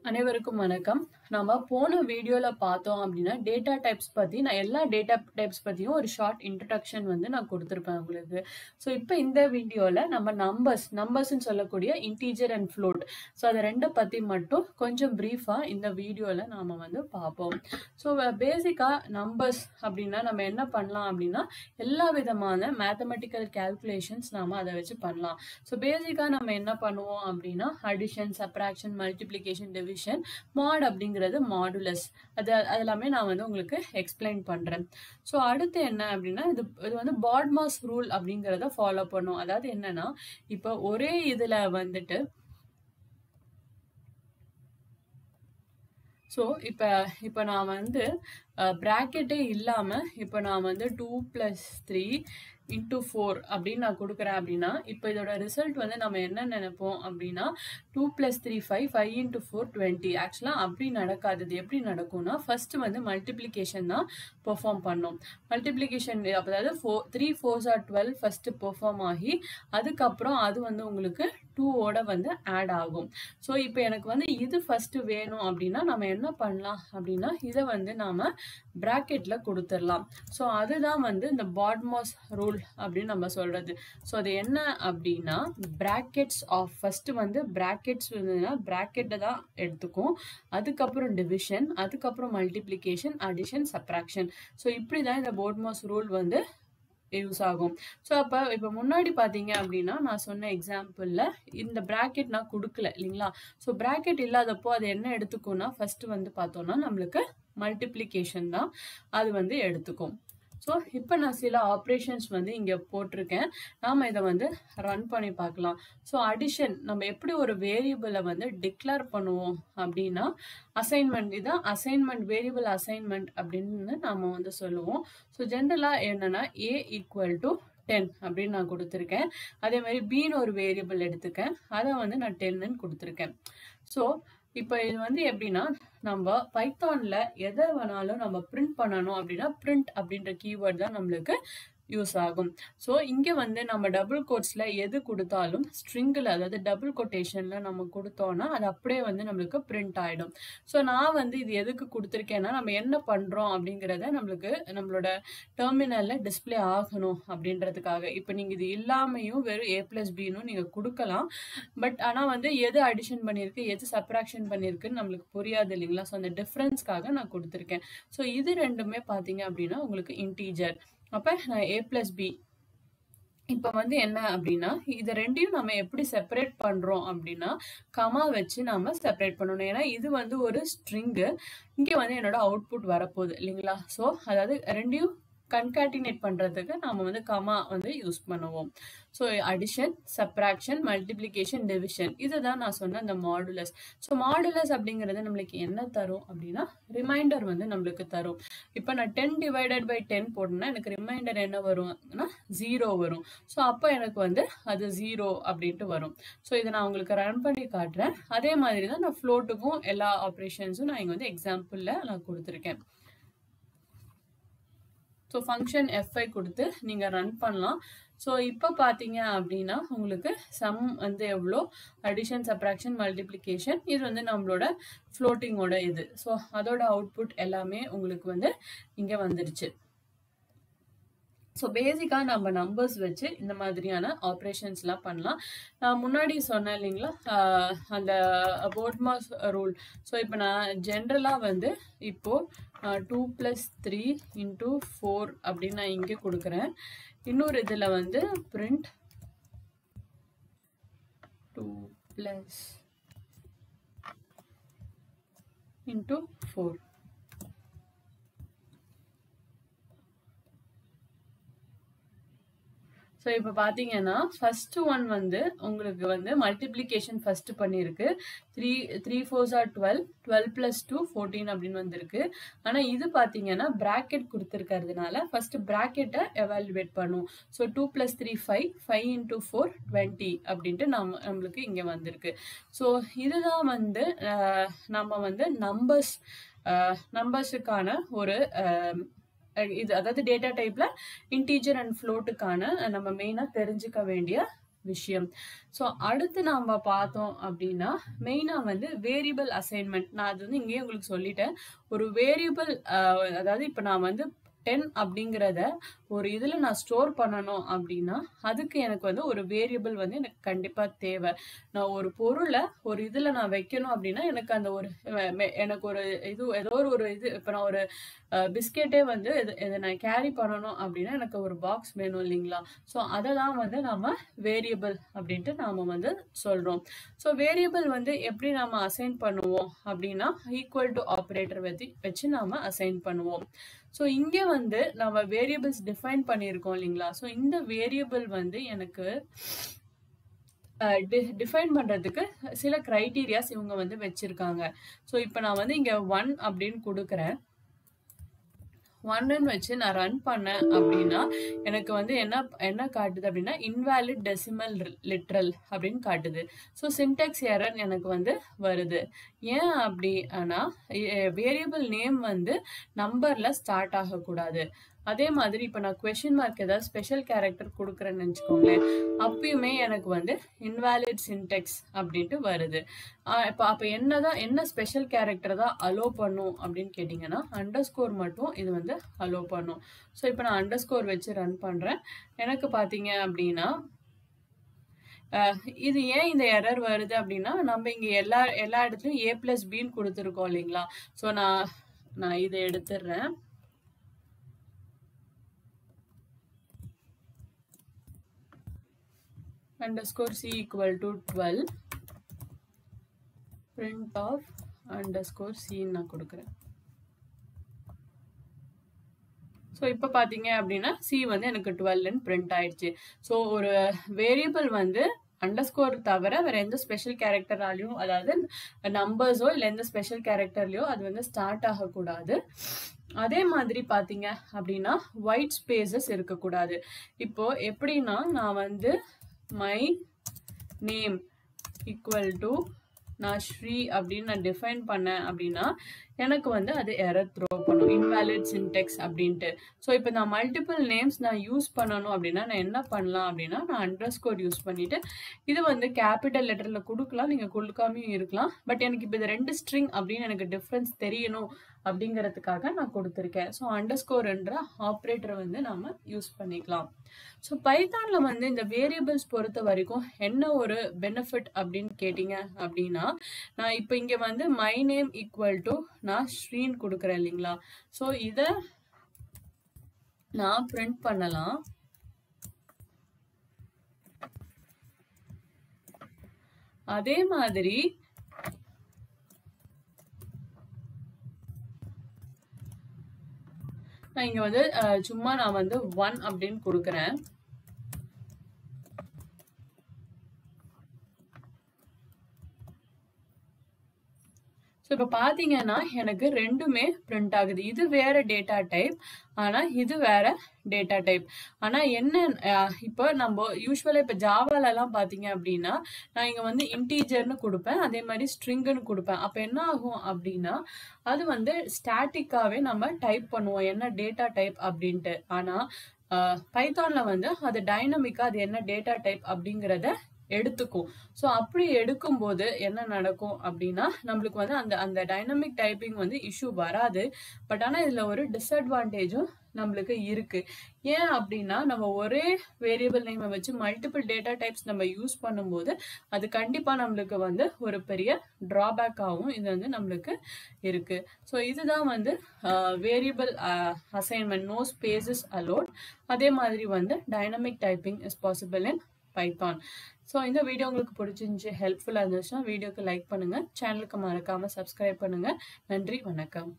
அனைவருக்கும் வணக்கம். நம்ம போன வீடியோல பார்த்தோம் அப்படின்னா டேட்டா டைப்ஸ் பத்தி நான் எல்லா டேட்டா டைப்ஸ் பத்தியும் ஒரு ஷார்ட் இன்ட்ரோடக்ஷன் நான் கொடுத்திருப்பேன் உங்களுக்கு. ஸோ இப்போ இந்த வீடியோல நம்ம நம்பர்ஸ்ன்னு சொல்லக்கூடிய இன்டீஜர் அண்ட் ஃப்ளோட், ஸோ அதை ரெண்டை பத்தி மட்டும் கொஞ்சம் பிரீஃபா இந்த வீடியோல நாம பார்ப்போம். ஸோ பேசிக்கா நம்பர்ஸ் அப்படின்னா நம்ம என்ன பண்ணலாம் அப்படின்னா எல்லா விதமான மேத்தமெட்டிக்கல் கேல்குலேஷன்ஸ் நாம அதை வச்சு பண்ணலாம். ஸோ பேசிக்கா நம்ம என்ன பண்ணுவோம் அப்படின்னா அடிஷன், சப்ராக்ஷன், மல்டிப்ளிகேஷன், டிவிஷன், மாட் அப்படிங்கிறது மாடுலஸ், அது எல்லாமே நான் உங்களுக்கு எக்ஸ்பிளைன் பண்றேன். ஸோ அடுத்து என்ன அப்படின்னா இது பாட்மாஸ் ரூல் அப்படிங்கிறத ஃபாலோ பண்ணும். அதாவது என்னன்னா இப்போ ஒரே இதுல ஸோ இப்போ நான் பிராக்கெட்டே இல்லாம இப்போ நான் 2 + 3 × 4 அப்படின்னு நான் கொடுக்குறேன் அப்படின்னா இப்போ இதோட ரிசல்ட் நம்ம என்ன நினைப்போம் அப்படின்னா 2 + 3 5, 5 × 4 20. ஆக்சுவலா அப்படி நடக்காது. இது எப்படி நடக்கும்னா ஃபர்ஸ்ட் மல்டிப்ளிகேஷன் தான் பெர்ஃபார்ம் பண்ணும். மல்டிப்ளிகேஷன் அதாவது 3 4s are 12 ஃபர்ஸ்ட் பெர்ஃபார்ம் ஆகி அதுக்கப்புறம் அது உங்களுக்கு 2 ஓட ஆட் ஆகும். ஸோ இப்போ எனக்கு இது ஃபர்ஸ்ட் வேணும் அப்படின்னா நம்ம என்ன பண்ணலாம் அப்படின்னா இதை நாம பிராக்கெட்ல கொடுத்துடலாம். ஸோ அதுதான் இந்த பாட்மாஸ் ரூல் அப்படின்னு நம்ம சொல்றது. ஸோ அது என்ன அப்படின்னா பிராக்கெட்ஸ் ஆஃப் ஃபர்ஸ்ட் பிராக்கெட்ஸ் பிராக்கெட்டை தான் எடுத்துக்கும், அதுக்கப்புறம் டிவிஷன், அதுக்கப்புறம் மல்டிப்ளிகேஷன், அடிஷன், சப்ராக்ஷன். ஸோ இப்படிதான் இந்த பாட்மாஸ் ரூல் யூஸ் ஆகும். ஸோ இப்போ முன்னாடி பார்த்தீங்க அப்படின்னா நான் சொன்ன எக்ஸாம்பிளில் இந்த பிராக்கெட் நான் கொடுக்கல இல்லைங்களா. ஸோ பிராக்கெட் இல்லாதப்போ அது என்ன எடுத்துக்கும்னா ஃபர்ஸ்ட் பார்த்தோம்னா நம்மளுக்கு மல்டிப்ளிகேஷன் தான் அது எடுத்துக்கும். ஸோ இப்போ நான் சில ஆப்ரேஷன்ஸ் இங்கே போட்டிருக்கேன். நாம் இதை ரன் பண்ணி பார்க்கலாம். ஸோ அடிஷன் நம்ம எப்படி ஒரு வேரியபிளை டிக்ளேர் பண்ணுவோம் அப்படின்னா அசைன்மெண்ட், இதான் அசைன்மெண்ட், வேரியபிள் அசைன்மெண்ட் அப்படின்னு நாம சொல்லுவோம். ஸோ ஜென்ரலாக என்னன்னா a = 10 அப்படின்னு நான் கொடுத்துருக்கேன். அதே மாதிரி பின்னு ஒரு வேரியபிள் எடுத்துக்கேன், அதை நான் 10ன்னு கொடுத்துருக்கேன். ஸோ இப்போ இது எப்படின்னா நம்ம பைத்தான்ல எதை வேணாலும் நம்ம பிரிண்ட் பண்ணணும் அப்படின்னா பிரிண்ட் அப்படின்ற கீவேர்ட் தான் நம்மளுக்கு யூஸ் ஆகும். ஸோ இங்கே நம்ம டபுள் கோட்ஸ்ல எது கொடுத்தாலும் ஸ்ட்ரிங்கில், அதாவது டபுள் கொட்டேஷன்ல நம்ம கொடுத்தோம்னா அது அப்படியே நம்மளுக்கு பிரிண்ட் ஆயிடும். ஸோ நான் இது எதுக்கு கொடுத்துருக்கேன்னா நம்ம என்ன பண்றோம் அப்படிங்கிறத நம்மளோட டெர்மினல்ல டிஸ்பிளே ஆகணும் அப்படின்றதுக்காக. இப்போ நீங்க இது இல்லாமையும் வெறும் a + bன்னு நீங்க கொடுக்கலாம். பட் ஆனா எது அடிஷன் பண்ணிருக்கு, எது சப்ராக்ஷன் பண்ணிருக்குன்னு நம்மளுக்கு புரியாது இல்லைங்களா. ஸோ அந்த டிஃபரன்ஸ்க்காக நான் கொடுத்துருக்கேன். ஸோ இது ரெண்டுமே பாத்தீங்க அப்படின்னா உங்களுக்கு இன்டீஜர். அப்ப நான் a + b இப்ப என்ன அப்படின்னா இது ரெண்டையும் நம்ம எப்படி செப்பரேட் பண்றோம் அப்படின்னா கமா வச்சு நாம செப்பரேட் பண்ணணும். ஏன்னா இது ஒரு ஸ்ட்ரிங்கு, இங்க என்னோட அவுட்புட் வரப்போகுது இல்லைங்களா. ஸோ அதாவது ரெண்டையும் கன்காட்டினேட் பண்றதுக்கு நாம கமா யூஸ் பண்ணுவோம். So addition, subtraction, multiplication, division, இதுதான் நான் சொன்ன அந்த மாடுலஸ். ஸோ மாடுலஸ் அப்படிங்கிறது நம்மளுக்கு என்ன தரும் அப்படின்னா ரிமைண்டர் நம்மளுக்கு தரும். இப்போ நான் 10 / 10 போட்டேன்னா எனக்கு ரிமைண்டர் என்ன வரும்னா 0 வரும். ஸோ அப்போ எனக்கு அது 0 அப்படின்ட்டு வரும். ஸோ இதை நான் உங்களுக்கு ரன் பண்ணி காட்டுறேன். அதே மாதிரி தான் நான் ஃப்ளோட்டுக்கும் எல்லா ஆப்ரேஷன்ஸும் நான் இங்கே எக்ஸாம்பிளில் நான் கொடுத்துருக்கேன். ஸோ ஃபங்க்ஷன் fi கொடுத்து நீங்கள் ரன் பண்ணலாம். ஸோ இப்போ பார்த்தீங்க அப்படின்னா உங்களுக்கு சம் எவ்வளோ, அடிஷன், சப்ராக்ஷன், மல்டிப்ளிகேஷன், இது நம்மளோட ஃப்ளோட்டிங்கோட இது. ஸோ அதோட அவுட்புட் எல்லாமே உங்களுக்கு இங்கே வந்துடுச்சு. ஸோ பேசிக்காக நம்ம நம்பர்ஸ் வச்சு இந்த மாதிரியான ஆப்ரேஷன்ஸ்லாம் பண்ணலாம். நான் முன்னாடி சொன்னேன் இல்லைங்களா அந்த பாட்மாஸ் ரூல். ஸோ இப்போ நான் ஜென்ரலாக இப்போ 2 + 3 × 4 அப்படின்னு நான் இங்கே கொடுக்குறேன். இன்னொரு இதில் பிரிண்ட் 2 + × 4. ஸோ இப்போ பார்த்தீங்கன்னா ஃபர்ஸ்ட் ஒன் உங்களுக்கு மல்டிப்ளிகேஷன் ஃபர்ஸ்ட் பண்ணியிருக்கு. 3 4s are 12, 12 + 2 14 அப்படின்னு வந்திருக்கு. ஆனால் இது பார்த்தீங்கன்னா பிராக்கெட் கொடுத்துருக்கிறதுனால ஃபர்ஸ்ட் பிராக்கெட்டை எவாலுவேட் பண்ணும். ஸோ 2 + 3 5, 5 × 4 20 அப்படின்ட்டு நம்மளுக்கு இங்கே வந்திருக்கு. ஸோ இதுதான் நம்ம நம்பர்ஸுக்கான ஒரு இது, அதாவது டேட்டா டைப்ல இன்டீஜர் அண்ட் ஃப்ளோட்டுக்கான நம்ம மெயினா தெரிஞ்சுக்க வேண்டிய விஷயம். ஸோ அடுத்து நாம பார்த்தோம் அப்படின்னா மெயினா வந்து வேரியபிள் அசைன்மெண்ட். நான் அது வந்து இங்கேயே உங்களுக்கு சொல்லிட்டேன். ஒரு வேரியபிள் அதாவது இப்போ நான் வந்து 10 அப்படிங்கிறத ஒரு இதுல நான் ஸ்டோர் பண்ணணும் அப்படின்னா அதுக்கு எனக்கு வந்து ஒரு வேரியபிள் வந்து எனக்கு கண்டிப்பா தேவை. நான் ஒரு பொருளை ஒரு இதுல நான் வைக்கணும் அப்படின்னா எனக்கு அந்த ஒரு எனக்கு ஒரு இது ஏதோ ஒரு இது இப்போ நான் ஒரு பிஸ்கெட்டே வந்து இதை நான் கேரி பண்ணணும் அப்படின்னா எனக்கு ஒரு பாக்ஸ் வேணும் இல்லைங்களா? ஸோ அதை தான் வந்து நம்ம வேரியபிள் அப்படின்ட்டு நாம வந்து சொல்றோம். ஸோ வேரியபிள் வந்து எப்படி நாம அசைன் பண்ணுவோம் அப்படின்னா ஈக்குவல் டு ஆப்ரேட்டர் வச்சு நாம அசைன் பண்ணுவோம். ஸோ இங்கே வந்து நம்ம வேரியபிள்ஸ் டிஃபைன் பண்ணியிருக்கோம் இல்லைங்களா? ஸோ இந்த வேரியபிள் வந்து எனக்கு டிஃபைன் பண்றதுக்கு சில கிரைட்டீரியாஸ் இவங்க வந்து வச்சிருக்காங்க. ஸோ இப்போ நான் வந்து இங்க 1 அப்படின்னு கொடுக்குறேன். 1ன்னு வச்சு நான் ரன் பண்ணேன் அப்படின்னா எனக்கு வந்து என்ன காட்டுது அப்படின்னா இன்வாலிட் டெசிமல் லிட்ரல் அப்படின்னு காட்டுது. ஸோ சின்டாக்ஸ் எரர் எனக்கு வந்து வருது. ஏன் அப்படி ஆனா வேரியபிள் நேம் வந்து நம்பர்ல ஸ்டார்ட் ஆகக்கூடாது. அதே மாதிரி இப்போ நான் கொஸ்டின் மார்க் ஏதாவது ஸ்பெஷல் கேரக்டர் கொடுக்குறேன்னு நினச்சிக்கோங்களேன், அப்பயுமே எனக்கு வந்து இன்வாலிட் சின்டெக்ஸ் அப்படின்ட்டு வருது. இப்போ அப்போ என்ன ஸ்பெஷல் கேரக்டர் தான் அலோ பண்ணும் அப்படின்னு கேட்டிங்கன்னா அண்டர்ஸ்கோர் மட்டும் இது வந்து அலோ பண்ணும். ஸோ இப்போ நான் அண்டர்ஸ்கோர் வச்சு ரன் பண்ணுறேன். எனக்கு பார்த்தீங்க அப்படின்னா இது ஏன் இந்த எரர் வருது அப்படின்னா நம்ம இங்கே எல்லா இடத்துலையும் A+Bன்னு கொடுத்துருக்கோம் இல்லைங்களா? ஸோ நான் இதை எடுத்துடுறேன். underscore c equal to 12 print of underscore c நான் கொடுக்குறேன். ஸோ இப்போ பார்த்தீங்க அப்படின்னா c வந்து எனக்கு 12ன்னு பிரிண்ட் ஆயிடுச்சு. ஸோ ஒரு வேரியபிள் வந்து அண்டர்ஸ்கோர் தவிர வேற எந்த ஸ்பெஷல் கேரக்டராலையும், அதாவது நம்பர்ஸோ இல்லை எந்த ஸ்பெஷல் கேரக்டர்லையோ அது வந்து ஸ்டார்ட் ஆகக்கூடாது. அதே மாதிரி பார்த்தீங்க அப்படின்னா ஒயிட் ஸ்பேசஸ் இருக்கக்கூடாது. இப்போ எப்படின்னா நான் வந்து my name equal to நான் ஸ்ரீ அப்படின்னு நான் டிஃபைன் பண்ணேன் அப்படின்னா எனக்கு வந்து அது எரர் த்ரோ பண்ணும், இன்வாலிட் சின்டெக்ஸ் அப்படின்ட்டு. ஸோ இப்போ நான் மல்டிபிள் நேம்ஸ் நான் யூஸ் பண்ணணும் அப்படின்னா நான் என்ன பண்ணலாம் அப்படின்னா நான் அண்டர்ஸ்கோர் யூஸ் பண்ணிட்டு இது வந்து கேபிட்டல் லெட்டரில் கொடுக்கலாம், நீங்கள் கொடுக்காமையும் இருக்கலாம். பட் எனக்கு இப்போ இது 2 ஸ்ட்ரிங் அப்படின்னு எனக்கு டிஃப்ரென்ஸ் தெரியணும் அப்படிங்கிறதுக்காக நான் கொடுத்துருக்கேன். ஸோ அண்டர்ஸ்கோர்ன்ற ஆப்ரேட்டரை வந்து நம்ம யூஸ் பண்ணிக்கலாம். ஸோ பைத்தானில் வந்து இந்த வேரியபிள்ஸ் பொறுத்த வரைக்கும் என்ன ஒரு பெனிஃபிட் அப்படின்னு கேட்டிங்க அப்படின்னா நான் இப்போ இங்கே வந்து மை நேம் ஈக்குவல் டு நான் ஸ்ரீன்னு கொடுக்குறேன் இல்லைங்களா? ஸோ இதை நான் பிரிண்ட் பண்ணலாம். அதே மாதிரி நான் இங்க வந்து சும்மா நான் வந்து 1 அப்படின்னு கொடுக்குறேன். ஸோ இப்போ பார்த்தீங்கன்னா எனக்கு ரெண்டுமே பிரிண்ட் ஆகுது. இது வேற டேட்டா டைப், ஆனால் இது வேற டேட்டா டைப். ஆனால் என்ன இப்போ நம்ம யூஸ்வலாக இப்போ ஜாவாலெல்லாம் பார்த்தீங்க அப்படின்னா நான் இங்கே வந்து இன்டீஜர்னு கொடுப்பேன், அதே மாதிரி ஸ்ட்ரிங்குன்னு கொடுப்பேன். அப்போ என்ன ஆகும் அப்படின்னா அது வந்து ஸ்டாட்டிக்காகவே நம்ம டைப் பண்ணுவோம் என்ன டேட்டா டைப் அப்படின்ட்டு. ஆனால் பைத்தானில் வந்து அது டைனமிக்காக அது என்ன டேட்டா டைப் அப்படிங்கிறத எடுத்துக்கும். ஸோ அப்படி எடுக்கும்போது என்ன நடக்கும் அப்படின்னா நம்மளுக்கு வந்து அந்த டைனமிக் டைப்பிங் வந்து இஷ்யூ வராது. பட் ஆனால் இதில் ஒரு டிஸ்அட்வான்டேஜும் நம்மளுக்கு இருக்கு. ஏன் அப்படின்னா நம்ம ஒரே வேரியபிள் நேமை வச்சு மல்டிபிள் டேட்டா டைப்ஸ் நம்ம யூஸ் பண்ணும்போது அது கண்டிப்பாக நம்மளுக்கு வந்து ஒரு பெரிய ட்ராபேக்காகவும் இது வந்து நம்மளுக்கு இருக்கு. ஸோ இதுதான் வந்து variable assignment, no spaces allowed. அதே மாதிரி வந்து dynamic typing is possible in Python. So இந்த வீடியோ உங்களுக்கு பிடிச்சிருந்துச்சு, ஹெல்ப்ஃபுல்லாக இருந்துச்சுன்னா வீடியோக்கு லைக் பண்ணுங்கள், சேனலுக்கு மறக்காமல் சப்ஸ்கிரைப் பண்ணுங்கள். நன்றி, வணக்கம்.